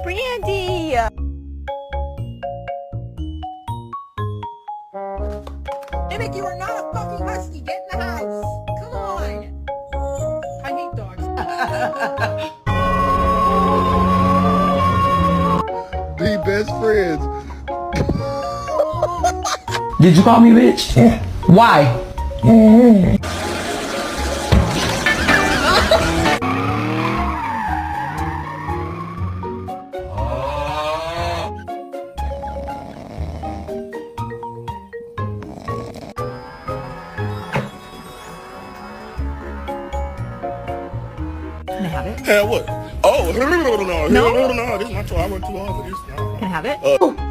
Brandy! Emmett, you are not a fucking husky. Get in the house. Come on. I hate dogs. Be best friends. Did you call me bitch? Yeah. Why? Can I have it? Hell what? Oh, no, No? no, this is my toy. I worked too hard for this. No. Can I have it?